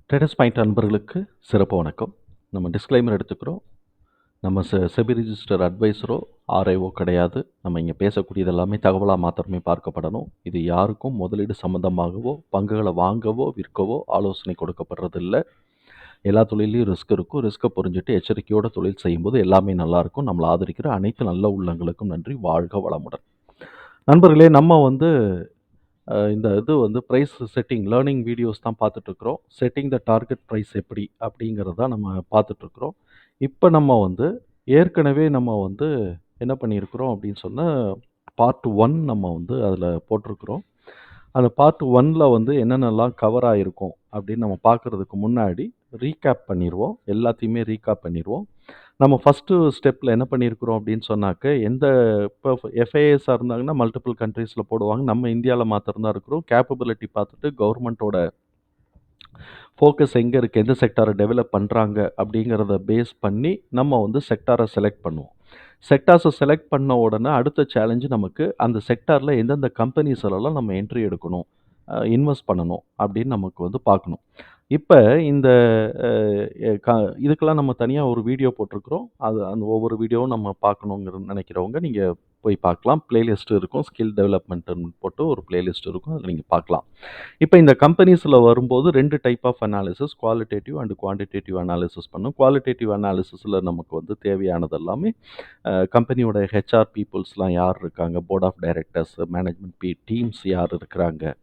Traders point அன்பர்களுக்கு சிறப்பு வணக்கம். நம்ம டிஸ்க்ளைமர் எடுத்துக்கிறோம். நம்ம செபி ரிஜிஸ்டர் அட்வைசரோ ஆர்ஐஓ கிடையாது. நம்ம இங்கே பேசக்கூடியது எல்லாமே தகவலாக மாத்திரமே பார்க்கப்படணும். இது யாருக்கும் முதலீடு சம்பந்தமாகவோ பங்குகளை வாங்கவோ விற்கவோ ஆலோசனை கொடுக்கப்படுறது இல்லை. எல்லா தொழிலையும் ரிஸ்க் இருக்கும். ரிஸ்க்கை புரிஞ்சுட்டு எச்சரிக்கையோட தொழில் செய்யும்போது எல்லாமே நல்லா இருக்கும். நம்மளை ஆதரிக்கிற அனைத்து நல்ல உள்ளங்களுக்கும் நன்றி. வாழ்க வளமுடன். நண்பர்களே, நம்ம இந்த இது ப்ரைஸ் செட்டிங் லேர்னிங் வீடியோஸ் தான் பார்த்துட்ருக்குறோம். செட்டிங் த டார்கெட் ப்ரைஸ் எப்படி அப்படிங்கிறது தான் நம்ம பார்த்துட்ருக்குறோம். இப்போ ஏற்கனவே என்ன பண்ணியிருக்கிறோம் அப்படின்னு சொன்னால், பார்ட் 1 நம்ம அதில் போட்டிருக்கிறோம். அந்த பார்ட் 1ல் என்னென்னலாம் கவர் ஆகிருக்கும் அப்படின்னு நம்ம பார்க்குறதுக்கு முன்னாடி ரீகேப் பண்ணிடுவோம். எல்லாத்தையுமே ரீகேப் பண்ணிடுவோம். நம்ம ஃபஸ்ட்டு ஸ்டெப்பில் என்ன பண்ணியிருக்கிறோம் அப்படின்னு சொன்னாக்க, இப்போ எஃப்ஐஎஸ்ஸாக இருந்தாங்கன்னா மல்டிபிள் கண்ட்ரீஸில் போடுவாங்க. நம்ம இந்தியாவில் மாத்திரம் தான் இருக்கிறோம். கேப்பபிலிட்டி பார்த்துட்டு கவர்மெண்ட்டோட ஃபோக்கஸ் எங்கே இருக்குது, எந்த செக்டாரை டெவலப் பண்ணுறாங்க அப்படிங்கிறத பேஸ் பண்ணி நம்ம செக்டாரை செலக்ட் பண்ணுவோம். செக்டார்ஸை செலக்ட் பண்ண உடனே அடுத்த சேலஞ்சு நமக்கு அந்த செக்டாரில் எந்தெந்த கம்பெனிஸ்லாம் நம்ம என்ட்ரி எடுக்கணும், இன்வெஸ்ட் பண்ணணும் அப்படின்னு நமக்கு பார்க்கணும். இப்போ இந்த இதுக்கெல்லாம் நம்ம தனியாக ஒரு வீடியோ போட்டிருக்கிறோம். அந்த ஒவ்வொரு வீடியோவும் நம்ம நினைக்கிறவங்க நீங்கள் போய் பார்க்கலாம். பிளேலிஸ்ட் இருக்கும். ஸ்கில் டெவலப்மெண்ட்டுன்னு போட்டு ஒரு பிளேலிஸ்ட் இருக்கும். அதில் நீங்கள் பார்க்கலாம். இப்போ இந்த கம்பெனிஸில் வரும்போது 2 type of analysis, qualitative and quantitative analysis பண்ணும். குவாலிட்டேட்டிவ் அனாலிசிஸில் நமக்கு தேவையானது எல்லாமே கம்பெனியோட ஹெச்ஆர் பீப்புள்ஸ்லாம் யார் இருக்காங்க, board of directors, management teams யார் இருக்கிறாங்க,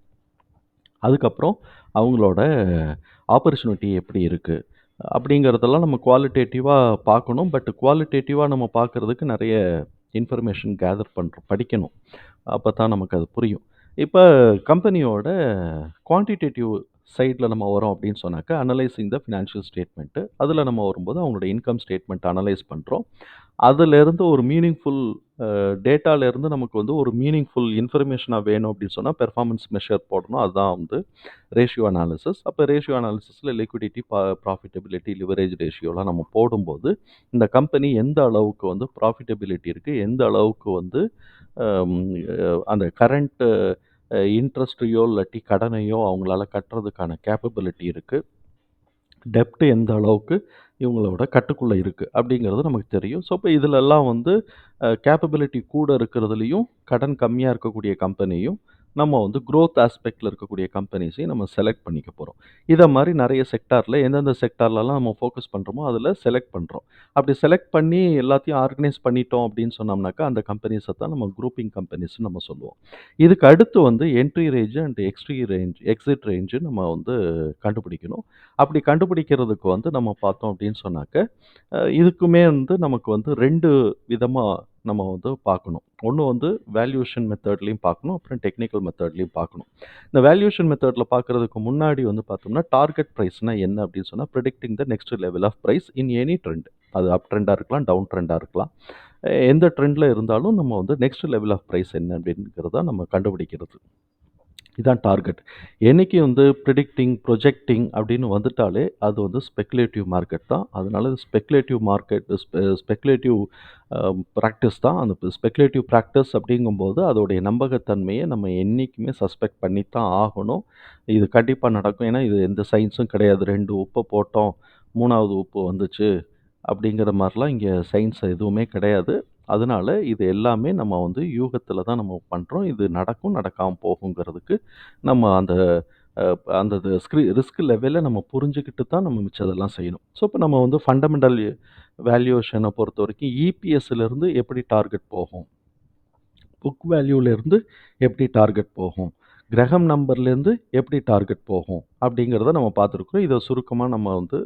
அதுக்கப்புறம் அவங்களோட ஆப்பர்ச்சுனிட்டி எப்படி இருக்குது அப்படிங்கிறதெல்லாம் நம்ம குவாலிட்டேட்டிவாக பார்க்கணும். பட் குவாலிட்டேட்டிவாக நம்ம பார்க்குறதுக்கு நிறைய இன்ஃபர்மேஷன் கேதர் படிக்கணும். அப்போ தான் நமக்கு அது புரியும். இப்போ கம்பெனியோட குவான்டிடேட்டிவ் சைடில் நம்ம வரோம் அப்படின்னு சொன்னாக்கா, அனலைசிங் த ஃபினான்ஷியல் ஸ்டேட்மெண்ட்டு. அதில் நம்ம வரும்போது அவங்களோட இன்கம் ஸ்டேட்மெண்ட் அனலைஸ் பண்ணுறோம். அதிலேருந்து ஒரு மீனிங்ஃபுல் டேட்டாலேருந்து நமக்கு ஒரு மீனிங்ஃபுல் இன்ஃபர்மேஷனாக வேணும் அப்படின்னு சொன்னால் பெர்ஃபார்மன்ஸ் மெஷர் போடணும். அதுதான் ரேஷியோ அனாலிசிஸ். அப்போ ரேஷியோ அனாலிசிஸில் லிக்விடிட்டி, ப்ராஃபிட்டபிலிட்டி, லிவரேஜ் ரேஷியோலாம் நம்ம போடும்போது இந்த கம்பெனி எந்த அளவுக்கு ப்ராஃபிட்டபிலிட்டி இருக்குது, எந்த அளவுக்கு அந்த கரண்ட் இன்ட்ரெஸ்ட்டையோ இல்லாட்டி கடனையோ அவங்களால கட்டுறதுக்கான கேப்பபிலிட்டி இருக்குது, டெப்ட் எந்த அளவுக்கு இவங்களோட கட்டுக்குள்ளே இருக்குது அப்படிங்கிறது நமக்கு தெரியும். ஸோ இப்போ இதிலெல்லாம் கேப்பபிலிட்டி கூட இருக்கிறதுலையும் கடன் கம்மியாக இருக்கக்கூடிய கம்பெனியும் நம்ம க்ரோத் ஆஸ்பெக்டில் இருக்கக்கூடிய கம்பெனிஸையும் நம்ம செலக்ட் பண்ணிக்க போகிறோம். இதை மாதிரி நிறைய செக்டாரில் எந்தெந்த செக்டார்லலாம் நம்ம ஃபோக்கஸ் பண்ணுறோமோ அதில் செலக்ட் பண்ணுறோம். அப்படி செலக்ட் பண்ணி எல்லாத்தையும் ஆர்கனைஸ் பண்ணிட்டோம் அப்படின்னு சொன்னோம்னாக்கா அந்த கம்பெனிஸை தான் நம்ம குரூப்பிங் கம்பெனிஸ்ன்னு நம்ம சொல்லுவோம். இதுக்கு அடுத்து entry range and exit range நம்ம கண்டுபிடிக்கணும். அப்படி கண்டுபிடிக்கிறதுக்கு நம்ம பார்த்தோம் அப்படின்னு சொன்னாக்க, இதுக்குமே நமக்கு 2 விதமாக நம்ம பார்க்கணும். ஒன்று வேல்யூவேஷன் மெத்தட்லையும் பார்க்கணும், அப்புறம் டெக்னிக்கல் மெத்தட்லையும் பார்க்கணும். இந்த வேல்யூவேஷன் மெத்தடில் பார்க்குறதுக்கு முன்னாடி பார்த்தோம்னா, டார்கெட் ப்ரைஸ்னால் என்ன அப்படின்னு சொன்னால், predicting the next level of price in any trend. அது அப் ட்ரெண்டாக இருக்கலாம், டவுன் ட்ரெண்டாக இருக்கலாம். எந்த ட்ரெண்டில் இருந்தாலும் நம்ம நெக்ஸ்ட் லெவல் ஆஃப் ப்ரைஸ் என்ன அப்படிங்கிறத நம்ம கண்டுபிடிக்கிறது. இதான் டார்கெட். என்னைக்கு ப்ரிடிக்டிங், ப்ரொஜெக்டிங் அப்படின்னு வந்துட்டாலே அது ஸ்பெக்குலேட்டிவ் மார்க்கெட் தான். அதனால ஸ்பெக்குலேட்டிவ் மார்க்கெட், ஸ்பெக்குலேட்டிவ் ப்ராக்டிஸ் தான். அந்த ஸ்பெக்குலேட்டிவ் ப்ராக்டிஸ் அப்படிங்கும்போது அதோடைய நம்பகத்தன்மையை நம்ம என்றைக்குமே சஸ்பெக்ட் பண்ணி தான் ஆகணும். இது கண்டிப்பாக நடக்கும். ஏன்னா இது எந்த சயின்ஸும் கிடையாது. 2 உப்பை போட்டோம், 3வது உப்பு வந்துச்சு அப்படிங்கிற மாதிரிலாம் இங்கே சயின்ஸ் எதுவுமே கிடையாது. அதனால இது எல்லாமே நம்ம யூகத்தில் தான் நம்ம பண்ணுறோம். இது நடக்கும், நடக்காமல் போகுங்கிறதுக்கு நம்ம அந்த அந்த ரிஸ்க் லெவலில் நம்ம புரிஞ்சுக்கிட்டு தான் நம்ம மிச்சதெல்லாம் செய்யணும். ஸோ இப்போ நம்ம ஃபண்டமெண்டல் வேல்யூவேஷனை பொறுத்த வரைக்கும் இபிஎஸ்லேருந்து எப்படி டார்கெட் போகும், புக் வேல்யூலேருந்து எப்படி டார்கெட் போகும், கிரகம் நம்பர்லேருந்து எப்படி டார்கெட் போகும் அப்படிங்கிறத நம்ம பார்த்துருக்குறோம். இதை சுருக்கமாக நம்ம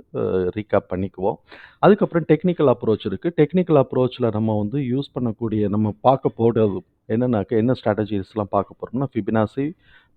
ரீகேப் பண்ணிக்குவோம். அதுக்கப்புறம் டெக்னிக்கல் அப்ரோச் இருக்குது. டெக்னிக்கல் அப்ரோச்சில் நம்ம யூஸ் பண்ணக்கூடிய நம்ம பார்க்க போகிறது என்னன்னாக்க, என்ன ஸ்ட்ராட்டஜிஸ்லாம் பார்க்க போகிறோம்னா, ஃபிபனாசி,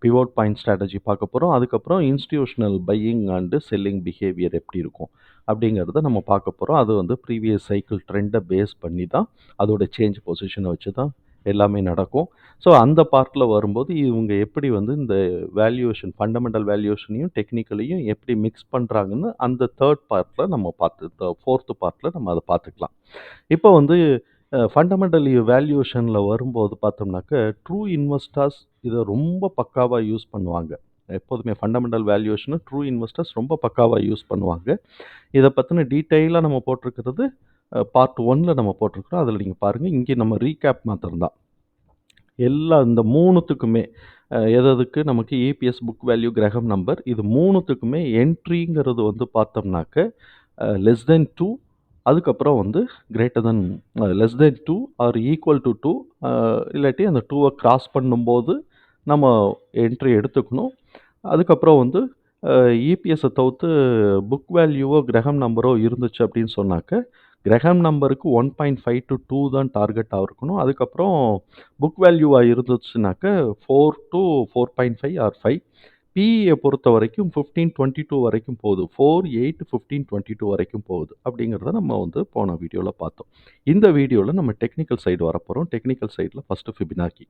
பிவோட் பாயிண்ட் ஸ்ட்ராட்டஜி பார்க்க போகிறோம். அதுக்கப்புறம் institutional buying and selling behaviour எப்படி இருக்கும் அப்படிங்கிறத நம்ம பார்க்க போகிறோம். அது ப்ரீவியஸ் சைக்கிள் ட்ரெண்டை பேஸ் பண்ணி தான், அதோட சேஞ்ச் பொசிஷனை வச்சு தான் எல்லாமே நடக்கும். ஸோ அந்த பார்ட்டில் வரும்போது இவங்க எப்படி இந்த வேல்யூவேஷன், ஃபண்டமெண்டல் வேல்யூவேஷனையும் டெக்னிக்கலையும் எப்படி மிக்ஸ் பண்ணுறாங்கன்னு அந்த 3rd பார்ட்டில் நம்ம 4th பார்ட்டில் நம்ம அதை பார்த்துக்கலாம். இப்போ ஃபண்டமெண்டல் வேல்யூவேஷனில் வரும்போது பார்த்தோம்னாக்க, ட்ரூ இன்வெஸ்டர்ஸ் இதை ரொம்ப பக்காவாக யூஸ் பண்ணுவாங்க. எப்போதுமே ஃபண்டமெண்டல் வேல்யூவேஷனை ட்ரூ இன்வெஸ்டர்ஸ் ரொம்ப பக்காவாக யூஸ் பண்ணுவாங்க. இதை பற்றின டீட்டெயிலாக நம்ம போட்டிருக்கிறது பார்ட் 1ல் நம்ம போட்டிருக்கிறோம். அதில் நீங்கள் பாருங்கள். இங்கே நம்ம ரீகேப் மாத்திரம் தான். எல்லா இந்த 3த்துக்குமே எதுக்கு நமக்கு இபிஎஸ், புக் வேல்யூ, கிரகம் நம்பர், இது 3த்துக்குமே என்ட்ரிங்கிறது வந்து பார்த்தோம்னாக்க லெஸ் தென் 2, அதுக்கப்புறம் வந்து greater than less than 2 or equal to 2, இல்லாட்டி அந்த 2வை கிராஸ் பண்ணும்போது நம்ம என்ட்ரி எடுத்துக்கணும். அதுக்கப்புறம் வந்து இபிஎஸ்ஸை தவிர்த்து புக் வேல்யூவோ கிரகம் நம்பரோ இருந்துச்சு அப்படின்னு சொன்னாக்க கிரகம் நம்பருக்கு 1.5 to 2 தான் டார்கெட்டாக இருக்கணும். அதுக்கப்புறம் புக் வேல்யூவாக இருந்துச்சுனாக்க 4 to 4.5 ஆர் 5. பிஇயை பொறுத்த வரைக்கும் 15-22 வரைக்கும் போகுது. 4, 8, 15, 22 வரைக்கும் போகுது. அப்படிங்கிறத நம்ம வந்து போன வீடியோவில் பார்த்தோம். இந்த வீடியோவில் நம்ம டெக்னிக்கல் சைடு வரப்போகிறோம். டெக்னிக்கல் சைடில் ஃபஸ்ட்டு ஃபிபினாக்கி.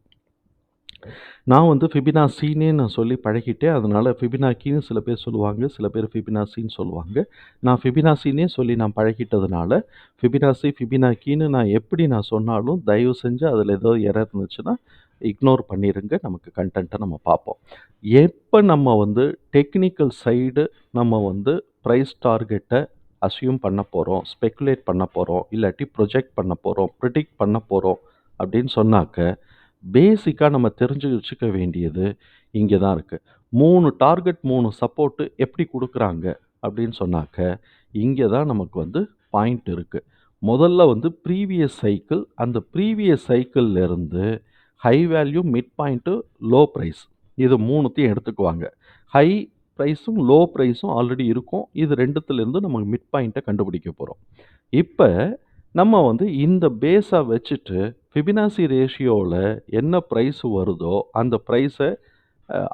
நான் வந்து ஃபிபினாசின்னே நான் சொல்லி பழகிட்டேன். அதனால் ஃபிபினாக்கின்னு சில பேர் சொல்லுவாங்க, சில பேர் ஃபிபினாசின்னு சொல்லுவாங்க. நான் ஃபிபினாசின்னே சொல்லி நான் பழகிட்டதுனால ஃபிபினாக்கின்னு நான் எப்படி நான் சொன்னாலும் தயவு செஞ்சு அதில் ஏதோ எரர் இருந்துச்சுன்னா இக்னோர் பண்ணிடுங்க. நமக்கு கண்டென்ட்டை நம்ம பார்ப்போம். எப்போ நம்ம வந்து டெக்னிக்கல் சைடு நம்ம வந்து ப்ரைஸ் டார்கெட்டை அஸ்யூம் பண்ண போகிறோம், ஸ்பெக்குலேட் பண்ண போகிறோம், இல்லாட்டி ப்ரொஜெக்ட் பண்ண போகிறோம், ப்ரிடிக்ட் பண்ண போகிறோம் அப்படின்னு சொன்னாக்க பேசிக்காக நம்ம தெரிஞ்சு வச்சுக்க வேண்டியது இங்கே தான் இருக்குது. 3 டார்கெட் 3 சப்போர்ட்டு எப்படி கொடுக்குறாங்க அப்படின்னு சொன்னாக்க இங்கே தான் நமக்கு வந்து பாயிண்ட் இருக்குது. முதல்ல வந்து ப்ரீவியஸ் சைக்கிள், அந்த ப்ரீவியஸ் சைக்கிள்லேருந்து high value, mid point, low price, இது 3த்தையும் எடுத்துக்குவாங்க. ஹை ப்ரைஸும் லோ ப்ரைஸும் ஆல்ரெடி இருக்கும். இது 2த்துலேருந்து நமக்கு மிட் பாயிண்ட்டை கண்டுபிடிக்க போகிறோம். இப்போ நம்ம வந்து இந்த பேஸை வச்சுட்டு ஃபிபினாசி ரேஷியோவில் என்ன ப்ரைஸ் வருதோ அந்த ப்ரைஸை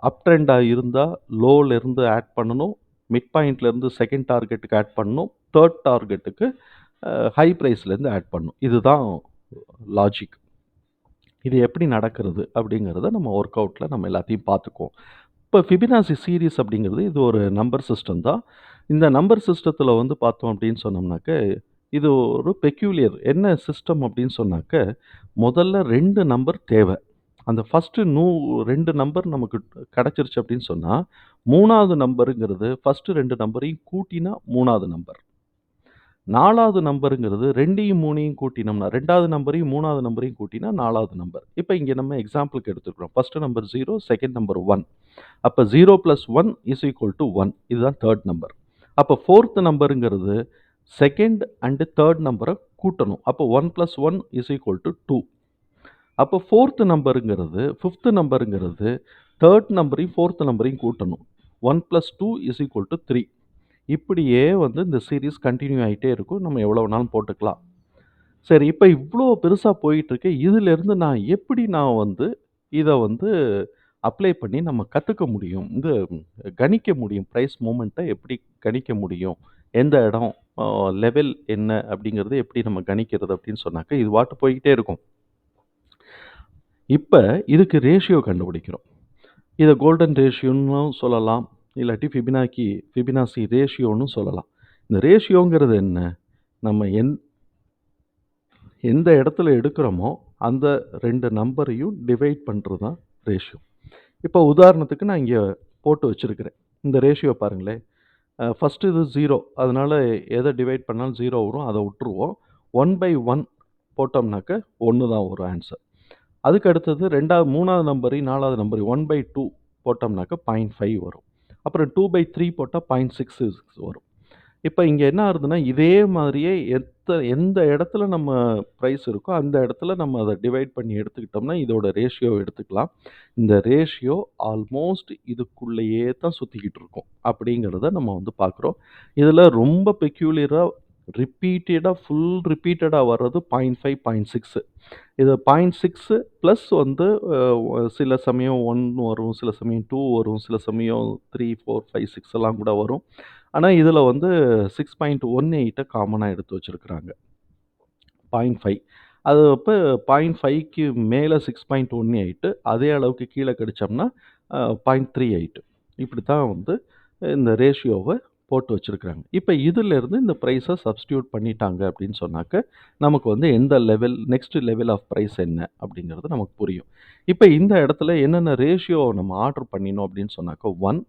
அப் ட்ரெண்டாக இருந்தால் லோலேருந்து ஆட் பண்ணணும், மிட் பாயிண்ட்லேருந்து செகண்ட் டார்கெட்டுக்கு ஆட் பண்ணணும், தேர்ட் டார்கெட்டுக்கு ஹை ப்ரைஸ்லேருந்து ஆட் பண்ணணும். இதுதான் லாஜிக். இது எப்படி நடக்கிறது அப்படிங்கிறத நம்ம ஒர்க் அவுட்டில் நம்ம எல்லாத்தையும் பார்த்துக்குவோம். இப்போ ஃபிபினாசி சீரீஸ் அப்படிங்கிறது இது ஒரு நம்பர் சிஸ்டம் தான். இந்த நம்பர் சிஸ்டத்தில் வந்து பார்த்தோம் அப்படின்னு சொன்னோம்னாக்க இது ஒரு பெக்யூலியர் என்ன சிஸ்டம் அப்படின்னு சொன்னாக்க முதல்ல 2 நம்பர் தேவை. அந்த ஃபஸ்ட்டு 2 நம்பர் நமக்கு கிடச்சிருச்சு அப்படின்னு சொன்னால் 3வது நம்பருங்கிறது ஃபஸ்ட்டு 2 நம்பரையும் கூட்டினா 3வது நம்பர். 4வது நம்பருங்கிறது 2யும் 3யும் கூட்டினோம்னா 2வது நம்பரையும் 3வது நம்பரையும் கூட்டினா 4வது நம்பர். இப்போ இங்கே நம்ம எக்ஸாம்பிளுக்கு எடுத்துக்கிறோம். First number 0, second number 1. அப்போ 0 + 1 = 1. இதுதான் தேர்ட் நம்பர். அப்போ ஃபோர்த் நம்பருங்கிறது செகண்ட் அண்டு தேர்ட் நம்பரை கூட்டணும். அப்போ 1 + 1 = 2. அப்போ ஃபோர்த் நம்பருங்கிறது ஃபிஃப்த் நம்பருங்கிறது தேர்ட் நம்பரையும் ஃபோர்த் நம்பரையும் கூட்டணும். 1 + 2 = 3. இப்படியே வந்து இந்த சீரீஸ் கண்டினியூ ஆகிட்டே இருக்கும். நம்ம எவ்வளோ வேணாலும் போட்டுக்கலாம். சரி, இப்போ இவ்வளோ பெருசாக போயிட்டுருக்கு. இதிலேருந்து நான் வந்து இதை வந்து அப்ளை பண்ணி நம்ம கற்றுக்க முடியும், கணிக்க முடியும், ப்ரைஸ் மூமெண்ட்டை எப்படி கணிக்க முடியும், எந்த இடம் லெவல் என்ன அப்படிங்கிறது எப்படி நம்ம கணிக்கிறது அப்படின்னு சொன்னாக்க இது பாட்டு போய்கிட்டே இருக்கும். இப்போ இதுக்கு ரேஷியோ கண்டுபிடிக்கிறோம். இதை கோல்டன் ரேஷியோன்னு சொல்லலாம், இல்லாட்டி ஃபிபினாசி ரேஷியோன்னு சொல்லலாம். இந்த ரேஷியோங்கிறது என்ன? நம்ம எந்த இடத்துல எடுக்கிறோமோ அந்த 2 நம்பரையும் டிவைட் பண்ணுறது தான் ரேஷியோ. இப்போ உதாரணத்துக்கு நான் இங்கே போட்டு வச்சுருக்கிறேன். இந்த ரேஷியோ பாருங்களேன். ஃபஸ்ட்டு இது 0, அதனால் எதை டிவைட் பண்ணாலும் 0 வரும், அதை விட்டுருவோம். 1/1 போட்டோம்னாக்க 1 தான் வரும் ஆன்சர். அதுக்கு அடுத்தது 3வது நம்பரையும் 4வது நம்பரையும் 1/2 போட்டோம்னாக்க 0.5 வரும். அப்புறம் 2/3 போட்டால் 0.66 வரும். இப்போ இங்கே என்ன ஆகுதுன்னா இதே மாதிரியே எந்த இடத்துல நம்ம ப்ரைஸ் இருக்கோ அந்த இடத்துல நம்ம அதை டிவைட் பண்ணி எடுத்துக்கிட்டோம்னா இதோட ரேஷியோ எடுத்துக்கலாம். இந்த ரேஷியோ ஆல்மோஸ்ட் இதுக்குள்ளேயே தான் சுற்றிக்கிட்டு இருக்கும் அப்படிங்கிறத நம்ம வந்து பார்க்குறோம். இதில் ரொம்ப பெக்யூலியராக ரிப்பீட்டடாக வர்றது 0.5, 0.6. இது 0.6 ப்ளஸ் வந்து சில சமயம் 1 வரும், சில சமயம் 2 வரும், சில சமயம் 3, 4, 5, 6 எல்லாம் கூட வரும். ஆனால் இதில் வந்து 6.18 காமனாக எடுத்து வச்சுருக்குறாங்க. 0.5 அது அப்போ 0.5க்கு மேலே 6.18, அதே அளவுக்கு கீழே கடிச்சோம்னா 0.38. இப்படி தான் வந்து இந்த ரேஷியோவை போட்டு வச்சிருக்காங்க. இப்ப இதிலிருந்து இந்த பிரைஸ சப்ஸ்டிட்யூட் பண்ணிட்டாங்க அப்படின்னு சொன்னாக்க, நமக்கு வந்து எந்த level next level of price என்ன அப்படிங்கிறது நமக்கு புரியும். இப்ப இந்த இடத்துல என்னென்ன ரேஷியோ நம்ம ஆர்டர் பண்ணினோம் அப்படின்னு சொன்னாக்க 1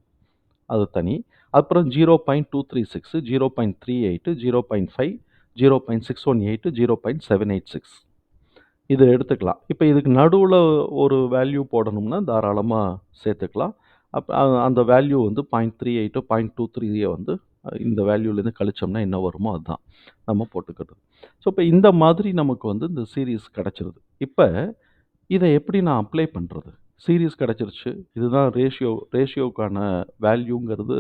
அது தனி. அப்புறம் 0.236, 0.38, 0.5, 0.618, 0.786 இத எடுத்துக்கலாம். இப்ப இதுக்கு நடுவுல ஒரு வேல்யூ போடணும்னா தாராளமா சேர்த்துக்கலாம். அந்த வேல்யூ வந்து 0.38 0.23 வந்து இந்த வேல்யூலேருந்து கழிச்சோம்னா என்ன வருமோ அதுதான் நம்ம போட்டுக்கிறது. ஸோ, இப்ப இந்த மாதிரி நமக்கு வந்து இந்த சீரிஸ் கிடைச்சிருது. இப்ப இத எப்படி நான் அப்ளை பண்றது? சீரிஸ் கிடைச்சிருச்சு. இதுதான் ரேஷியோக்கான வேல்யூங்கிறது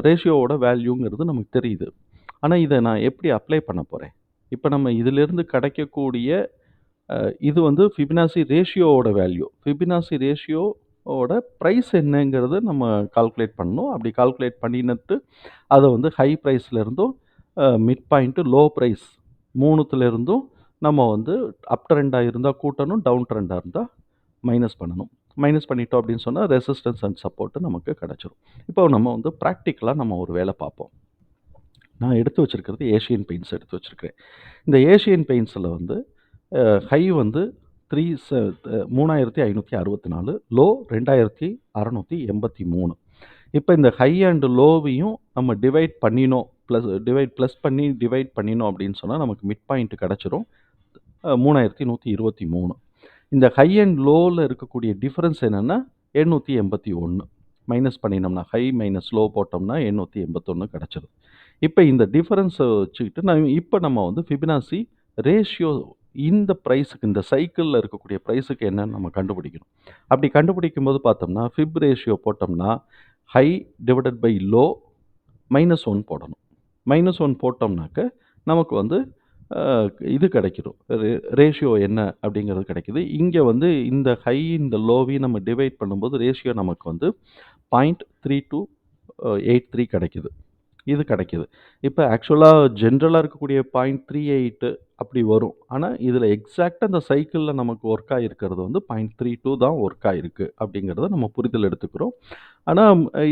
ரேஷியோவோட வேல்யூங்கிறது நமக்கு தெரியுது. ஆனா, இத நான் எப்படி அப்ளை பண்ண போறேன்? இப்ப நம்ம இதிலிருந்து கிடைக்கக்கூடிய இது வந்து ஃபிபனாசி ரேஷியோவோட வேல்யூ. ஃபிபனாசி ரேஷியோவோட பிரைஸ் என்னங்கிறத நம்ம கால்குலேட் பண்ணணும். அப்படி கால்குலேட் பண்ணினட்டு அத வந்து ஹை பிரைஸ்ல இருந்தும், மிட் பாயிண்ட், லோ பிரைஸ் 3த்துல இருந்தும் நம்ம வந்து அப் ட்ரெண்டா இருந்தா கூட்டணும், டவுன் ட்ரெண்டா இருந்தா மைனஸ் பண்ணணும். மைனஸ் பண்ணிட்டோம் அப்படின்னு சொன்னா ரெசிஸ்டன்ஸ் அண்ட் சப்போர்ட் நமக்கு கிடைச்சிரும். இப்போ நம்ம வந்து பிராக்டிகலா நம்ம ஒரு வேலை பார்ப்போம். நான் எடுத்து வச்சிருக்கிறது ஏஷியன் பெயிண்ட்ஸ் எடுத்து வச்சிருக்கிறேன். இந்த ஏஷியன் பெயிண்ட்ஸ்ல வந்து ஹை வந்து 3564, லோ 2683. இப்ப இந்த ஹை அண்ட் லோவையும் நம்ம ப்ளஸ் பண்ணி டிவைட் பண்ணினோம் அப்படின்னு சொன்னா, நமக்கு மிட் பாயிண்ட் கிடைச்சிரும். 3123. இந்த ஹை அண்ட் லோல இருக்கக்கூடிய டிஃபரன்ஸ் என்னன்னா, 881. மைனஸ் பண்ணினோம்னா, ஹை மைனஸ் லோ போட்டோம்னா 881 கிடைச்சிரும். இப்ப இந்த டிஃபரன்ஸ வச்சுக்கிட்டு இப்ப நம்ம வந்து ஃபிபனாசி ரேஷியோ இந்த பிரைஸுக்கு இந்த சைக்கிள்ல இருக்கக்கூடிய பிரைஸுக்கு என்னன்னு நம்ம கண்டுபிடிக்கணும். அப்படி கண்டுபிடிக்கும்போது பார்த்தோம்னா, ஃபிப் ரேஷியோ போட்டோம்னா, ஹை டிவைடட் பை லோ -1 போடணும். -1 போட்டோம்னாக்க, நமக்கு வந்து அ இது கிடைக்கிரும். ரேஷியோ என்ன அப்படிங்கிறது கிடைக்குது. இங்க வந்து இந்த ஹை, இந்த லோவையும் நம்ம டிவைட் பண்ணும்போது ரேஷியோ நமக்கு வந்து 0.3283 கிடைக்குது. இது கிடைக்குது. இப்ப ஆக்சுவலா ஜென்ரலா இருக்கக்கூடிய 0.38 அப்படி வரும். ஆனா, இதுல எக்ஸாக்ட்டா அந்த சைக்கிள்ல நமக்கு ஒர்க் ஆயிருக்கிறது வந்து 0.32 தான் ஒர்க் ஆயிருக்கு அப்படிங்கிறத நம்ம புரிதல் எடுத்துக்கிறோம். ஆனா,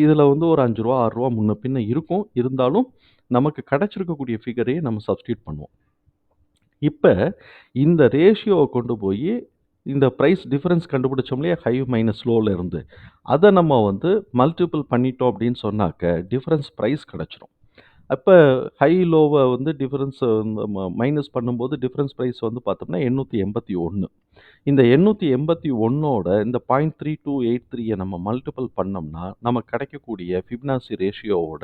இதுல வந்து ஒரு ரூ. 5 ரூ. 6 முன்ன பின்ன இருக்கும். இருந்தாலும் நமக்கு கிடைச்சிருக்கக்கூடிய ஃபிகரையே நம்ம சப்ஸ்டிட்யூட் பண்ணுவோம். இப்ப இந்த ரேஷியோவ கொண்டு போயி இந்த பிரைஸ் டிஃபரன்ஸ் கண்டுபிடிச்சோம் இல்லையா? ஹை மைனஸ் லோல இருந்து. அத நம்ம வந்து மல்டிபிள் பண்ணிட்டோம் அப்படின்னு சொன்னாக்க, டிஃபரன்ஸ் பிரைஸ் கிடைச்சிரும். அப்ப ஹை லோவ வந்து டிஃபரன்ஸ் மைனஸ் பண்ணும்போது டிஃபரன்ஸ் பிரைஸ் வந்து பார்த்தோம்னா 881. இந்த 881ஓட இந்த 0.3283 நம்ம மல்டிபிள் பண்ணோம்னா, நமக்கு கிடைக்கக்கூடிய ஃபிபனாசி ரேஷியோவோட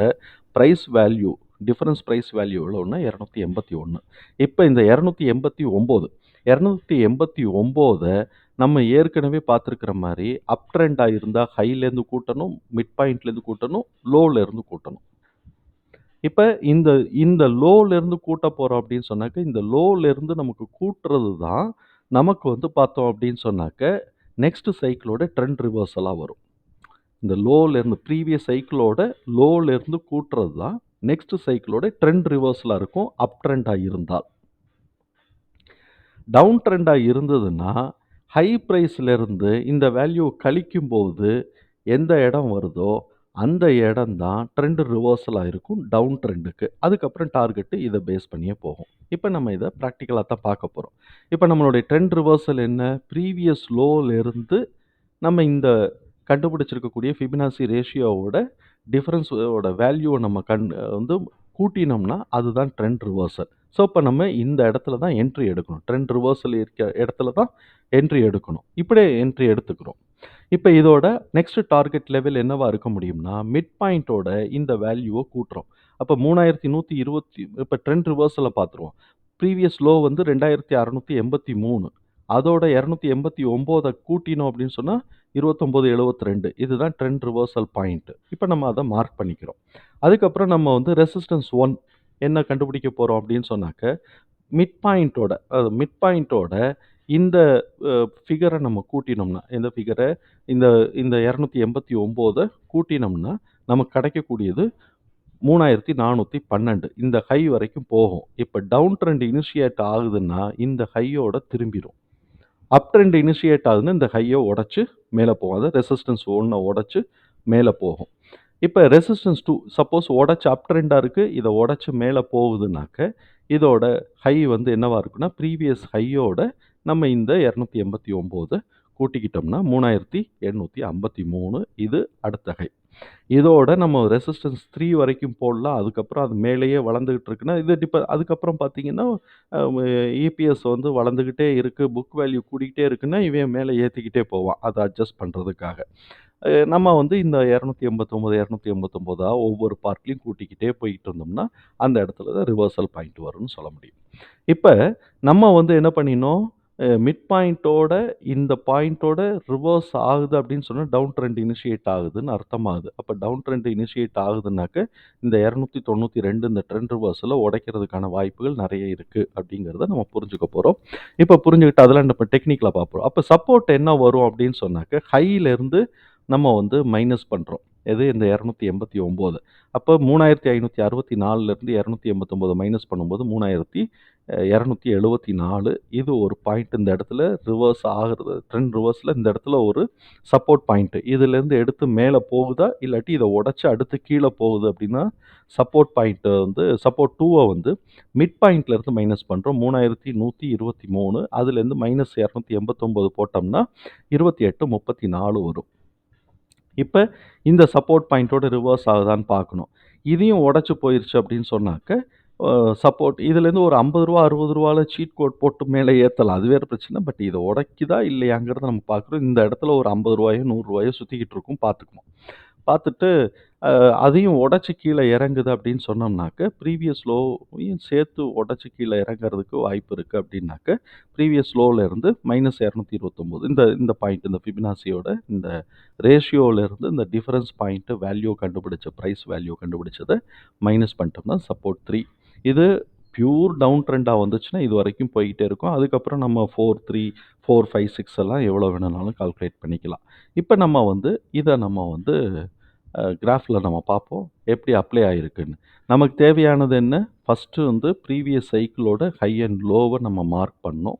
price value difference price value எவ்வளோன்னா 281. இப்ப இந்த 289 நம்ம ஏற்கனவே பார்த்துருக்கிற மாரி அப் ட்ரெண்டா இருந்தா ஹைலேருந்து கூட்டணும், மிட் பாயிண்ட்லேருந்து கூட்டணும், லோலேருந்து கூட்டணும். இப்ப இந்த இந்த லோலேருந்து கூட்ட போறோம் அப்படின்னு சொன்னாக்க, இந்த லோலேருந்து நமக்கு கூட்டுறது தான் நமக்கு வந்து பார்த்தோம் அப்படின்னு சொன்னாக்க, நெக்ஸ்ட் சைக்கிளோட ட்ரெண்ட் ரிவர்சலா வரும். இந்த லோலேருந்து ப்ரீவியஸ் சைக்கிளோட லோலேருந்து கூட்டுறது தான் நெக்ஸ்ட் சைக்கிளோட ட்ரெண்ட் ரிவர்சலா இருக்கும், அப் ட்ரெண்டா இருந்தால். டவுன் ட்ரெண்டா இருந்ததுன்னா, ஹை பிரைஸ்லேருந்து இந்த வேல்யூ கழிக்கும்போது எந்த இடம் வருதோ, அந்த இடம் தான் ட்ரெண்ட் ரிவர்சலா இருக்கும் டவுன் ட்ரெண்டுக்கு. அதுக்கப்புறம் டார்கெட் இத பேஸ் பண்ணியே போகும். இப்ப நம்ம இத பிராக்டிகலா தான் பார்க்க போறோம். இப்ப நம்மளுடைய ட்ரெண்ட் ரிவர்சல் என்ன? ப்ரீவியஸ் லோலேருந்து நம்ம இந்த கண்டுபிடிச்சிருக்கக்கூடிய ஃபிபனாசி ரேஷியோவோட டிஃபரன்ஸோட வேல்யூவ நம்ம வந்து கூட்டினோம்னா, அதுதான் ட்ரெண்ட் ரிவர்சல். ஸோ, இப்ப நம்ம இந்த இடத்துல தான் என்ட்ரி எடுக்கணும். ட்ரெண்ட் ரிவர்சல் இருக்க இடத்துல தான் என்ட்ரி எடுக்கணும். இப்படியே என்ட்ரி எடுத்துக்கிறோம். இப்ப இதோட நெக்ஸ்ட் டார்கெட் லெவல் என்னவா இருக்க முடியும்னா, மிட் பாயிண்டோட இந்த வேல்யூவ கூட்டுறோம். அப்ப 3120 இப்ப ட்ரெண்ட் ரிவர்சல பார்த்துருவோம். ப்ரீவியஸ் லோ வந்து 2683. அதோட 289 கூட்டினோம் அப்படின்னு சொன்னா 2972. இதுதான் ட்ரெண்ட் ரிவர்சல் பாயிண்ட். இப்ப நம்ம அத மார்க் பண்ணிக்கிறோம். அதுக்கப்புறம் நம்ம வந்து ரெசிஸ்டன்ஸ் 1 என்ன கண்டுபிடிக்க போறோம் அப்படின்னு சொன்னாக்க, மிட் பாயிண்டோட இந்த ஃபிகர நம்ம கூட்டினோம்னா, எந்த ஃபிகர? இந்த இந்த 289 கூட்டினோம்னா, நமக்கு கிடைக்கக்கூடியது 3412. இந்த ஹை வரைக்கும் போகும். இப்ப டவுன் ட்ரெண்ட் இனிஷியேட் ஆகுதுன்னா, இந்த ஹையோட திரும்பிரும். அப் ட்ரெண்ட் இனிஷியேட் ஆகுதுன்னா, இந்த ஹைய உடைச்சு மேல போகும். அதாவது ரெசிஸ்டன்ஸ் 1 உடைச்சு மேல போகும். இப்ப ரெசிஸ்டன்ஸ் 2 சப்போஸ் உடைச்சு அப் ட்ரெண்டா இருக்கு. இத உடைச்சு மேல போகுதுன்னாக்க, இதோட ஹை வந்து என்னவா இருக்குன்னா, ப்ரீவியஸ் ஹையோட நம்ம இந்த 289 கூட்டிக்கிட்டோம்னா 3853 இது அடுத்த ஹை. இதோட நம்ம ரெசிஸ்டன்ஸ் 3 வரைக்கும் போடலாம். அதுக்கப்புறம் அது மேலேயே வளர்ந்துகிட்டு இருக்குன்னா, இது அதுக்கப்புறம் பார்த்தீங்கன்னா, அ இபிஎஸ் வந்து வளர்ந்துகிட்டே இருக்கு. புக் வேல்யூ கூடிக்கிட்டே இருக்குன்னா, இவன் மேல ஏத்திக்கிட்டே போவான். அத அட்ஜஸ்ட் பண்றதுக்காக. நம்ம வந்து இந்த 289, 289 ஒவ்வொரு பார்ட்லயும் கூட்டிக்கிட்டே போயிட்டு இருந்தோம்னா, அந்த இடத்துல தான் ரிவர்சல் பாயிண்ட் வரும்னு சொல்ல முடியும். இப்ப நம்ம வந்து என்ன பண்ணினோம், மிட் பாயிண்டோட இந்த பாயிண்டோட ரிவர்ஸ் ஆகுது அப்படின்னு சொன்னா, டவுன் ட்ரெண்ட் இனிஷியேட் ஆகுதுன்னு அர்த்தமாகுது. அப்ப டவுன் ட்ரெண்ட் இனிஷியேட் ஆகுதுன்னாக்க, இந்த 292 இந்த ட்ரெண்ட் ரிவர்சல உடைக்கிறதுக்கான வாய்ப்புகள் நெறைய இருக்கு அப்படிங்கிறத நம்ம புரிஞ்சுக்க போறோம். இப்ப புரிஞ்சுகிட்டு அதெல்லாம் நம்ம டெக்னிக்கலா பார்ப்போம். அப்ப சப்போர்ட் என்ன வரும் அப்படின்னு சொன்னாக்க, ஹையிலருந்து நம்ம வந்து மைனஸ் பண்றோம். எது இந்த 289. அப்ப 3564லேருந்து 289 மைனஸ் பண்ணும்போது 3274 இது ஒரு பாயிண்ட் இந்த இடத்துல ரிவர்ஸ் ஆகுறது. ட்ரெண்ட் ரிவர்ஸ்ல இந்த இடத்துல ஒரு சப்போர்ட் பாயிண்ட். இதிலேருந்து எடுத்து மேல போகுதா? இல்லாட்டி இத உடைச்சு அடுத்து கீழ போகுது அப்படின்னா, சப்போர்ட் பாயிண்ட் வந்து சப்போர்ட் 2வ வந்து மிட் பாயிண்ட்ல இருந்து மைனஸ் பண்றோம். 3123 அதுலேருந்து மைனஸ் 289 போட்டோம்னா 2834 வரும். இப்ப இந்த சப்போர்ட் பாயிண்டோட ரிவர்ஸ் ஆகுதான்னு பார்க்கணும். இதையும் உடைச்சு போயிருச்சு அப்படின்னு சொன்னாக்க, அ சப்போர்ட் இதுலேருந்து ஒரு ரூ. 50 ரூ. 60ல சீட் கோட் போட்டு மேலே ஏத்தலாம். அது வேற பிரச்சனை. பட் இத உடைக்குதா இல்லையாங்கிறத நம்ம பார்க்குறோம். இந்த இடத்துல ஒரு ரூ. 50யோ, ரூ. 100யோ சுத்திக்கிட்டு இருக்கும் பார்த்துக்கணும். பார்த்துட்டு அ அதையும் உடைச்சு கீழ இறங்குது அப்படின்னு சொன்னோம்னாக்க, ப்ரீவியஸ் லோவையும் சேர்த்து உடைச்சு கீழ இறங்குறதுக்கு வாய்ப்பு இருக்கு அப்படின்னாக்க, ப்ரீவியஸ் லோல இருந்து -229 இந்த இந்த பாயிண்ட் இந்த ஃபிபனாசியோட இந்த ரேஷியோல இருந்து இந்த டிஃபரன்ஸ் பாயிண்ட் வேல்யூ கண்டுபிடிச்ச பிரைஸ் வேல்யூ கண்டுபிடிச்சத மைனஸ் பண்ணிட்டோம்னா சப்போர்ட் 3 இது பியூர் டவுன் ட்ரெண்டா வந்துச்சுன்னா இது வரைக்கும் போய்க்கிட்டே இருக்கும். அதுக்கப்புறம் நம்ம 4, 3, 4, 5, 6 எல்லாம் எவ்வளோ வேணும்னாலும் கால்குலேட் பண்ணிக்கலாம். இப்ப நம்ம வந்து இத நம்ம வந்து கிராஃப்ல நம்ம பார்ப்போம். எப்படி அப்ளை ஆயிருக்குன்னு. நமக்கு தேவையானது என்ன? ஃபர்ஸ்ட்டு வந்து ப்ரீவியஸ் சைக்கிளோட ஹை அண்ட் லோவ நம்ம மார்க் பண்ணணும்.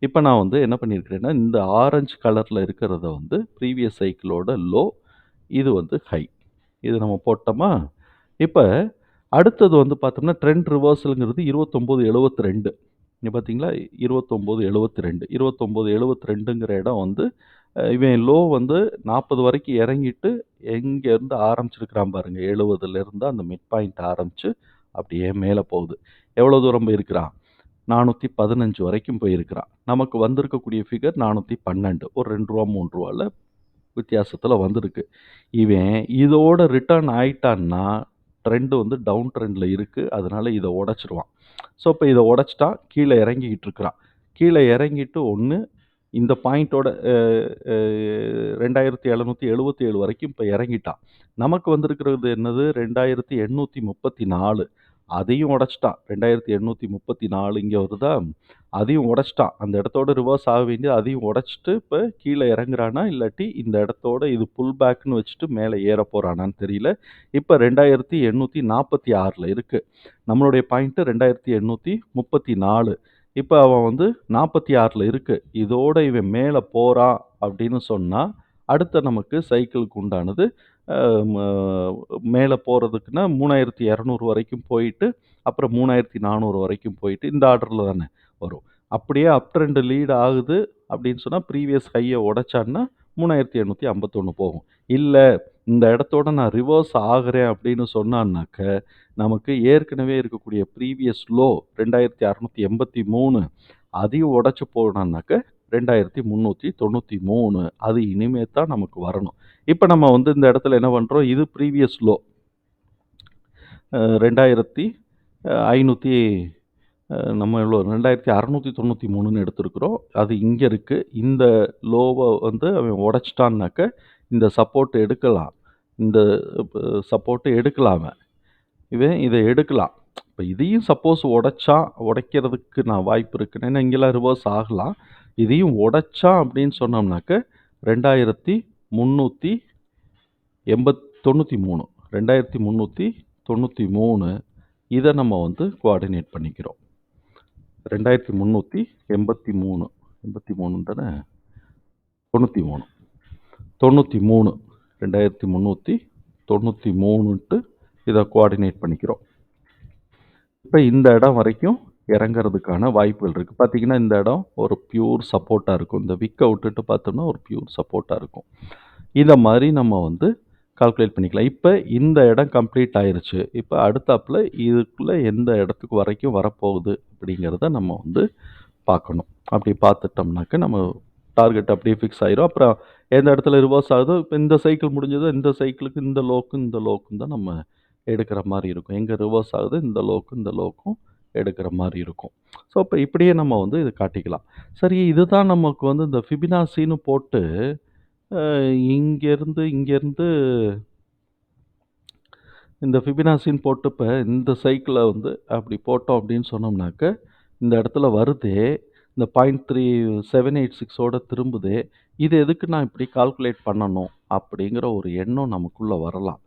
இப்ப நான் வந்து என்ன பண்ணியிருக்கிறேன்னா, இந்த ஆரஞ்சு கலர்ல இருக்கிறத வந்து ப்ரீவியஸ் சைக்கிளோட லோ, இது வந்து ஹை. இது நம்ம போட்டோமா, இப்ப அடுத்தது வந்து பார்த்தோம்னா, ட்ரெண்ட் ரிவர்சல்ங்கிறது 29.72 இங்க பார்த்தீங்களா? 29.72 29.72ங்கிற இடம் வந்து இவன் லோ வந்து 40 வரைக்கும் இறங்கிட்டு, எங்கேருந்து ஆரம்பிச்சிருக்கிறான் பாருங்க. 70லேருந்து அந்த மிட் பாயிண்ட் ஆரம்பிச்சு, அப்படியே மேல போகுது. எவ்வளோ தூரம் போயிருக்கிறான்? 415 வரைக்கும் போயிருக்கிறான். நமக்கு வந்திருக்கக்கூடிய ஃபிகர் 412 ஒரு ரூ. 2 ரூ. 3ல வித்தியாசத்துல வந்திருக்கு. இவன் இதோட ரிட்டர்ன் ஆயிட்டான்னா, ட்ரெண்ட் வந்து டவுன் ட்ரெண்ட்ல இருக்கு. அதனால இத உடைச்சுருவான். ஸோ, இப்ப இத உடைச்சுட்டான். கீழ இறங்கிக்கிட்டு இருக்கிறான். கீழ இறங்கிட்டு ஒண்ணு இந்த பாயிண்டோட அ அ 2777 வரைக்கும் இப்ப இறங்கிட்டான். நமக்கு வந்திருக்கிறது என்னது? 2834 அதையும் உடைச்சுட்டான். 2834 இங்க வருதா? அதையும் உடைச்சுட்டான். அந்த இடத்தோட ரிவர்ஸ் ஆக வேண்டியது அதையும் உடைச்சுட்டு, இப்ப கீழ இறங்குறானா? இல்லாட்டி இந்த இடத்தோட இது புல் பேக்ன்னு வச்சுட்டு மேல ஏறப் போறானான்னு தெரியல. இப்ப 2846ல இருக்கு. நம்மளுடைய பாயிண்ட் 2834. இப்ப அவன் வந்து 46ல இருக்கு. இதோட இவன் மேல போறான் அப்படின்னு சொன்னா, அடுத்த நமக்கு சைக்கிளுக்கு உண்டானது அ ம மேல போறதுக்குன்னா 3200 வரைக்கும் போயிட்டு, அப்புறம் 3400 வரைக்கும் போயிட்டு, இந்த ஆர்டர்ல தானே வரும். அப்படியே அப் ட்ரெண்ட் லீட் ஆகுது அப்படின்னு சொன்னா, ப்ரீவியஸ் ஹைய உடைச்சான்னா 3851 போகும். இல்ல இந்த இடத்தோட நான் ரிவர்ஸ் ஆகுறேன் அப்படின்னு சொன்னான்னாக்க, நமக்கு ஏற்கனவே இருக்கக்கூடிய ப்ரீவியஸ் லோ 2683 அதையும் உடைச்சு போனான்னாக்க 2393 அது இனிமே தான் நமக்கு வரணும். இப்ப நம்ம வந்து இந்த இடத்துல என்ன பண்றோம்? இது ப்ரீவியஸ் லோ. 2500 நம்ம எவ்வளோ 2693ன்னு எடுத்திருக்கிறோம். அது இங்க இருக்கு. இந்த லோவ வந்து அவன் உடைச்சுட்டான்னாக்க, இந்த சப்போர்ட் எடுக்கலாம். இந்த சப்போர்ட் எடுக்கலாம் அவன். இவன் இத எடுக்கலாம். இப்ப இதையும் சப்போஸ் உடைக்கிறதுக்கு நான் வாய்ப்பு இருக்குன்னு ஏன்னா இங்கெல்லாம் ரிவர்ஸ் ஆகலாம். இதையும் உடைச்சான் அப்படின்னு சொன்னோம்னாக்க 2393 2393 இத நம்ம வந்து கோஆர்டினேட் பண்ணிக்கிறோம். 2383 83 தானே? 93 93 2393 93ன்ட்டு இதை கோஆர்டினேட் பண்ணிக்கிறோம். இப்போ இந்த இடம் வரைக்கும் இறங்குறதுக்கான வாய்ப்புகள் இருக்குது. பார்த்தீங்கன்னா இந்த இடம் ஒரு பியூர் சப்போர்ட்டாக இருக்கும். இந்த விக்கை விட்டுட்டு பார்த்தோம்னா ஒரு பியூர் சப்போர்ட்டாக இருக்கும். இதை மாதிரி நம்ம வந்து கால்குலேட் பண்ணிக்கலாம். இப்போ இந்த இடம் கம்ப்ளீட் ஆயிருச்சு. இப்போ அடுத்தாப்புல இதுக்குள்ளே எந்த இடத்துக்கு வரைக்கும் வரப்போகுது அப்படிங்கிறத நம்ம வந்து பார்க்கணும். அப்படி பார்த்துட்டோம்னாக்க நம்ம டார்கெட் அப்படியே ஃபிக்ஸ் ஆயிரும். அப்புறம் எந்த இடத்துல ரிவர்ஸ் ஆகுதோ இப்போ இந்த சைக்கிள் முடிஞ்சதோ இந்த சைக்கிளுக்கு இந்த லோக்கும் தான் நம்ம எடுக்கிற மாதிரி இருக்கும். எங்கே ரிவர்ஸ் ஆகுது இந்த லோக்கும் எடுக்கிற மாதிரி இருக்கும். ஸோ இப்போ இப்படியே நம்ம வந்து இது காட்டிக்கலாம். சரி இதுதான் நமக்கு வந்து இந்த ஃபிபினாசின்னு போட்டு இங்கேருந்து இந்த ஃபிபினாசின்னு போட்டு இப்போ இந்த சைக்கிளை வந்து அப்படி போட்டோம் அப்படின்னு சொன்னோம்னாக்க இந்த இடத்துல வருதே இந்த 0.3786ஓட திரும்புதே இது எதுக்கு நான் இப்படி கால்குலேட் பண்ணணும் அப்படிங்கிற ஒரு எண்ணம் நமக்குள்ளே வரலாம்.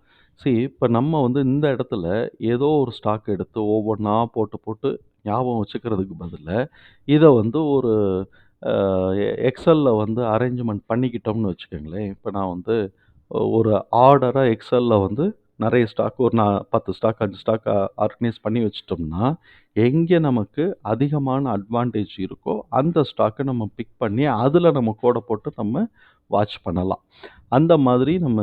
இப்போ நம்ம வந்து இந்த இடத்துல ஏதோ ஒரு ஸ்டாக் எடுத்து ஒவ்வொன்றா போட்டு போட்டு ஞாபகம் வச்சுக்கிறதுக்கு பதிலாக இதை வந்து ஒரு எக்ஸலில் வந்து அரேஞ்ச்மெண்ட் பண்ணிக்கிட்டோம்னு வச்சுக்கோங்களேன். இப்போ நான் வந்து ஒரு ஆர்டராக எக்ஸலில் வந்து நிறைய ஸ்டாக் ஒரு 10 ஸ்டாக் 5 ஸ்டாக் ஆர்கனைஸ் பண்ணி வச்சுட்டோம்னா எங்கே நமக்கு அதிகமான அட்வான்டேஜ் இருக்கோ அந்த ஸ்டாக்கை நம்ம பிக் பண்ணி அதில் நம்ம கோடை போட்டு நம்ம வாட்ச் பண்ணலாம். அந்த மாதிரி நம்ம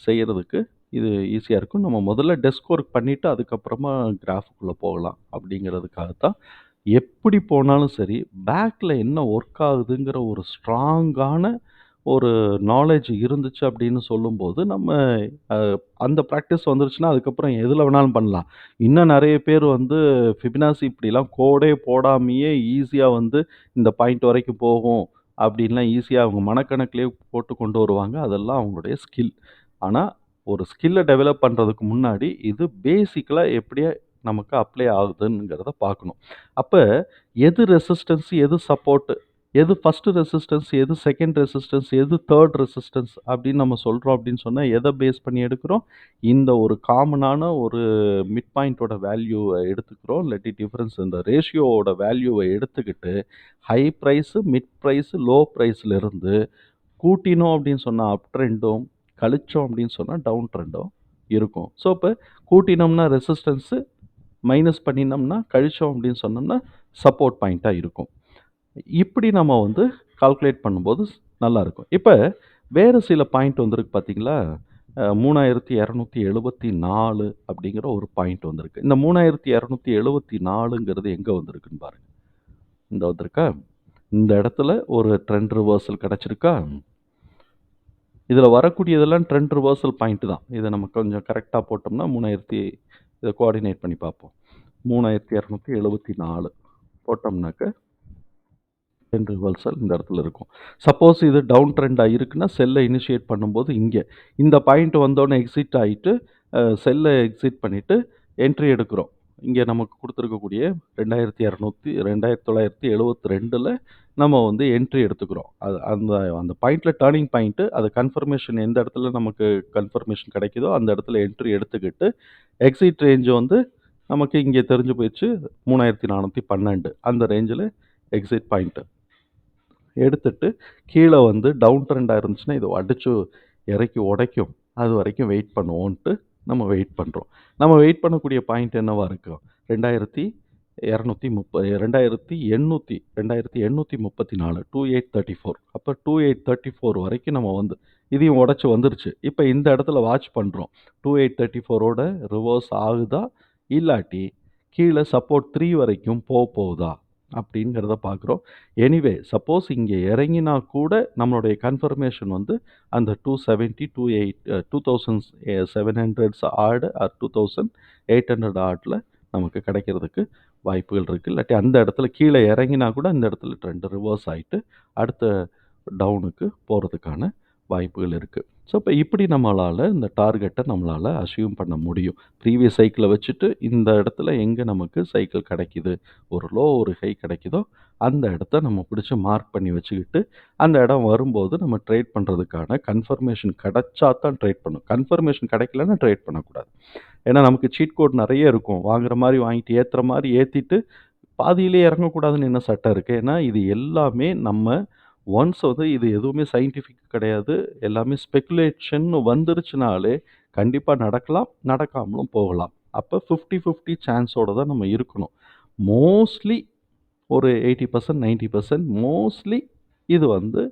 செய்கிறதுக்கு இது ஈஸியாக இருக்கும். நம்ம முதல்ல டெஸ்க் ஒர்க் பண்ணிவிட்டு அதுக்கப்புறமா கிராஃபுக்குள்ளே போகலாம் அப்படிங்கிறதுக்காக தான். எப்படி போனாலும் சரி பேக்கில் என்ன ஒர்க் ஆகுதுங்கிற ஒரு ஸ்ட்ராங்கான ஒரு நாலேஜ் இருந்துச்சு அப்படின்னு சொல்லும்போது நம்ம அந்த ப்ராக்டிஸ் வந்துருச்சுன்னா அதுக்கப்புறம் எதில் வேணாலும் பண்ணலாம். இன்னும் நிறைய பேர் வந்து ஃபிபினாசி இப்படிலாம் கோடே போடாமையே ஈஸியாக வந்து இந்த பாயிண்ட் வரைக்கும் போகும் அப்படின்லாம் ஈஸியாக அவங்க மனக்கணக்கிலே போட்டு கொண்டு வருவாங்க. அதெல்லாம் அவங்களுடைய ஸ்கில். ஆனால் ஒரு ஸ்கில்லை டெவலப் பண்ணுறதுக்கு முன்னாடி இது பேசிக்கலாக எப்படியே நமக்கு அப்ளை ஆகுதுங்கிறத பார்க்கணும். அப்போ எது ரெசிஸ்டன்ஸ் எது சப்போர்ட் எது ஃபர்ஸ்ட் ரெசிஸ்டன்ஸ் எது செகண்ட் ரெசிஸ்டன்ஸ் எது தேர்ட் ரெசிஸ்டன்ஸ் அப்படின்னு நம்ம சொல்கிறோம் அப்படின்னு சொன்னால் எதை பேஸ் பண்ணி எடுக்கிறோம்? இந்த ஒரு காமனான ஒரு மிட் பாயிண்ட்டோட வேல்யூவை எடுத்துக்கிறோம். இல்லாட்டி டிஃப்ரென்ஸ் இந்த ரேஷியோவோட வேல்யூவை எடுத்துக்கிட்டு high price mid price low ப்ரைஸ்லேருந்து கூட்டினோம் அப்படின்னு சொன்னால் அப் ட்ரெண்டும் கழிச்சோம் அப்படின்னு சொன்னால் டவுன் ட்ரெண்டும் இருக்கும். ஸோ இப்போ கூட்டினோம்னா ரெசிஸ்டன்ஸு மைனஸ் பண்ணினோம்னா கழிச்சோம் அப்படின்னு சொன்னோம்னா சப்போர்ட் பாயிண்ட்டாக இருக்கும். இப்படி நம்ம வந்து கால்குலேட் பண்ணும்போது நல்லாயிருக்கும். இப்போ வேறு சில பாயிண்ட் வந்திருக்கு பார்த்தீங்களா? 3274 அப்படிங்கிற ஒரு பாயிண்ட் வந்திருக்கு. இந்த 3274ங்கிறது எங்கே வந்திருக்குன்னு பாருங்க. இந்த வந்திருக்கா? இந்த இடத்துல ஒரு ட்ரெண்ட் ரிவர்சல் கிடச்சிருக்கா? இதில் வரக்கூடியதெல்லாம் ட்ரெண்ட் ரிவர்சல் பாயிண்ட் தான். இதை நம்ம கொஞ்சம் கரெக்டாக போட்டோம்னா இதை கோஆர்டினேட் பண்ணி பார்ப்போம். 3274 போட்டோம்னாக்க ட்ரெண்ட் ரிவர்சல் இந்த இடத்துல இருக்கும். சப்போஸ் இது டவுன் ட்ரெண்டாக இருக்குன்னா செல்லை இனிஷியேட் பண்ணும்போது இங்கே இந்த பாயிண்ட் வந்தோடனே எக்ஸிட் ஆகிட்டு செல்லை எக்ஸிட் பண்ணிவிட்டு என்ட்ரி எடுக்கிறோம். இங்கே நமக்கு கொடுத்துருக்கக்கூடிய 2972 நம்ம வந்து என்ட்ரி எடுத்துக்கிறோம். அது அந்த அந்த பாயிண்டில் டேர்னிங் பாயிண்ட்டு அது கன்ஃபர்மேஷன் எந்த இடத்துல நமக்கு கன்ஃபர்மேஷன் கிடைக்குதோ அந்த இடத்துல என்ட்ரி எடுத்துக்கிட்டு எக்ஸிட் ரேஞ்சு வந்து நமக்கு இங்கே தெரிஞ்சு போயிடுச்சு 3412 அந்த ரேஞ்சில் எக்ஸிட் பாயிண்ட்டு எடுத்துட்டு கீழே வந்து டவுன் ட்ரெண்டாக இருந்துச்சுன்னா இதை அடித்து இறக்கி உடைக்கும். அது வரைக்கும் வெயிட் பண்ணுவோன்ட்டு நம்ம வெயிட் பண்ணுறோம். நம்ம வெயிட் பண்ணக்கூடிய பாயிண்ட் என்னவாக இருக்கும்? 2834 2834 அப்போ 2834 வரைக்கும் நம்ம வந்து இதையும் உடச்சி வந்துருச்சு. இப்போ இந்த இடத்துல வாட்ச் பண்ணுறோம். 2834ஓட ரிவர்ஸ் ஆகுதா இல்லாட்டி கீழே சப்போர்ட் 3 வரைக்கும் போகுதா அப்படிங்கிறத பார்க்குறோம். எனிவே சப்போஸ் இங்கே இறங்கினா கூட நம்மளுடைய கன்ஃபர்மேஷன் வந்து அந்த 2700 ஆர்டு ஆர் 2800 ஆர்டில் நமக்கு கிடைக்கிறதுக்கு வாய்ப்புகள் இருக்குது. இல்லாட்டி அந்த இடத்துல கீழே இறங்கினா கூட அந்த இடத்துல ட்ரெண்ட் ரிவர்ஸ் ஆகிட்டு அடுத்த டவுனுக்கு போகிறதுக்கான வாய்ப்புகள் இருக்குது. ஸோ இப்போ இப்படி நம்மளால் இந்த டார்கெட்டை நம்மளால் அச்சீவ் பண்ண முடியும். ப்ரீவியஸ் சைக்கிளை வச்சுட்டு இந்த இடத்துல எங்கே நமக்கு சைக்கிள் கிடைக்கிது ஒரு லோ ஒரு ஹை கிடைக்குதோ அந்த இடத்த நம்ம பிடிச்சி மார்க் பண்ணி வச்சுக்கிட்டு அந்த இடம் வரும்போது நம்ம ட்ரேட் பண்ணுறதுக்கான கன்ஃபர்மேஷன் கிடைச்சா தான் ட்ரேட் பண்ணணும். கன்ஃபர்மேஷன் கிடைக்கலன்னா ட்ரேட் பண்ணக்கூடாது. ஏன்னா நமக்கு சீட் கோட் நிறைய இருக்கும். வாங்குற மாதிரி வாங்கிட்டு ஏற்றுற மாதிரி ஏற்றிட்டு பாதியிலே இறங்கக்கூடாதுன்னு என்ன சட்டம் இருக்குது? ஏன்னா இது எல்லாமே நம்ம ஒன்ஸ் வந்து இது எதுவுமே சயின்டிஃபிக் கிடையாது. எல்லாமே ஸ்பெக்குலேஷன் வந்துருச்சுனாலே கண்டிப்பா நடக்கலாம், நடக்காமலும் போகலாம். அப்ப 50-50 சான்ஸோட தான் நம்ம இருக்கணும். மோஸ்ட்லி ஒரு 80% 90% மோஸ்ட்லி இது வந்து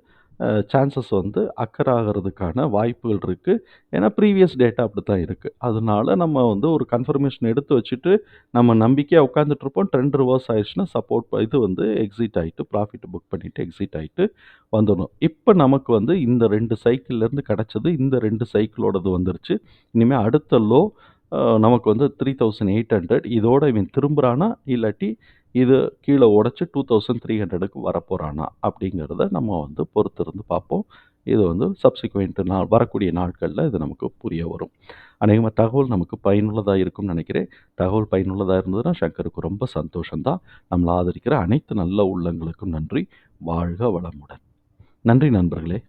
சான்சஸ் வந்து அக்கர் ஆகுறதுக்கான வாய்ப்புகள் இருக்கு. ஏன்னா ப்ரீவியஸ் டேட்டா அப்படித்தான் இருக்கு. அதனால நம்ம வந்து ஒரு கன்ஃபர்மேஷன் எடுத்து வச்சுட்டு, நம்ம நம்பிக்கையா உட்காந்துட்டுருப்போம். ட்ரெண்ட் ரிவர்ஸ் ஆயிருச்சுன்னா இது வந்து எக்ஸிட் ஆயிட்டு, ப்ராஃபிட் புக் பண்ணிட்டு எக்ஸிட் ஆயிட்டு வந்துரணும். இப்ப நமக்கு வந்து இந்த 2 சைக்கிள்லேருந்து கிடைச்சது, இந்த 2 சைக்கிளோடது வந்துருச்சு. இனிமே அடுத்த லோ நமக்கு வந்து 3800 இதோட இவன் திரும்புறானா? இல்லாட்டி இது கீழ உடைச்சு 2300க்கு வரப்போறானா? அப்படிங்கிறத நம்ம வந்து பொறுத்திருந்து பார்ப்போம். இது வந்து சப்சிக்வெண்ட் வரக்கூடிய நாட்கள்ல இது நமக்கு புரிய வரும். அநேகமா தகவல் நமக்கு பயனுள்ளதா இருக்கும்னு நினைக்கிறேன். தகவல் பயனுள்ளதா இருந்ததுன்னா சங்கருக்கு ரொம்ப சந்தோஷம் தான். நம்மள ஆதரிக்கிற அனைத்து நல்ல உள்ளங்களுக்கும் நன்றி. வாழ்க வளமுடன். நன்றி நண்பர்களே.